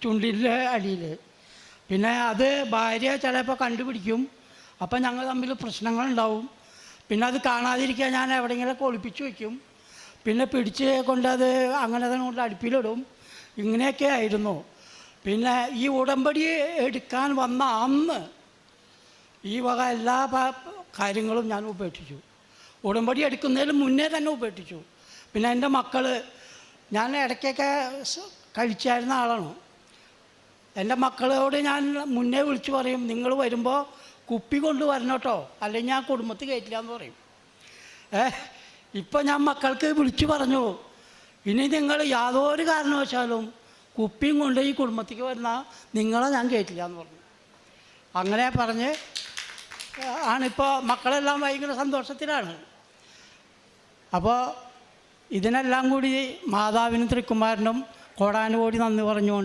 ചുണ്ടിൻ്റെ അടിയിൽ. പിന്നെ അത് ഭാര്യ ചിലപ്പോൾ കണ്ടുപിടിക്കും. അപ്പം ഞങ്ങൾ തമ്മിൽ പ്രശ്നങ്ങളുണ്ടാവും. പിന്നെ അത് കാണാതിരിക്കാൻ ഞാൻ എവിടെയെങ്കിലുമൊക്കെ ഒളിപ്പിച്ച് വയ്ക്കും. പിന്നെ പിടിച്ച് കൊണ്ടത് അങ്ങനെ തന്നെ കൊണ്ട് അടുപ്പിലിടും. ഇങ്ങനെയൊക്കെ ആയിരുന്നു. പിന്നെ ഈ ഉടമ്പടി എടുക്കാൻ വന്ന അന്ന് ഈ വക എല്ലാ കാര്യങ്ങളും ഞാൻ ഉപേക്ഷിച്ചു. ഉടമ്പടി എടുക്കുന്നതിന് മുന്നേ തന്നെ ഉപേക്ഷിച്ചു. പിന്നെ എൻ്റെ മക്കൾ, ഞാൻ ഇടയ്ക്കൊക്കെ കഴിച്ചായിരുന്ന ആളാണ്. എൻ്റെ മക്കളോട് ഞാൻ മുന്നേ വിളിച്ച് പറയും, നിങ്ങൾ വരുമ്പോൾ കുപ്പി കൊണ്ട് വരണം കേട്ടോ, അല്ലെങ്കിൽ ഞാൻ കുടുംബത്തിൽ കയറ്റില്ല എന്ന് പറയും. ഇപ്പം ഞാൻ മക്കൾക്ക് വിളിച്ച് പറഞ്ഞു, ഇനി നിങ്ങൾ യാതൊരു കാരണവശാലും കുപ്പിയും കൊണ്ട് ഈ കുടുംബത്തേക്ക് വരുന്നാൽ നിങ്ങളെ ഞാൻ കയറ്റില്ല എന്ന് പറഞ്ഞു. അങ്ങനെ പറഞ്ഞ് ആണിപ്പോൾ മക്കളെല്ലാം ഭയങ്കര സന്തോഷത്തിലാണ്. അപ്പോൾ ഇതിനെല്ലാം കൂടി മാതാവിനും തൃക്കുമാരനും കോടാനുകോടി നന്ദി പറഞ്ഞുകൊണ്ട്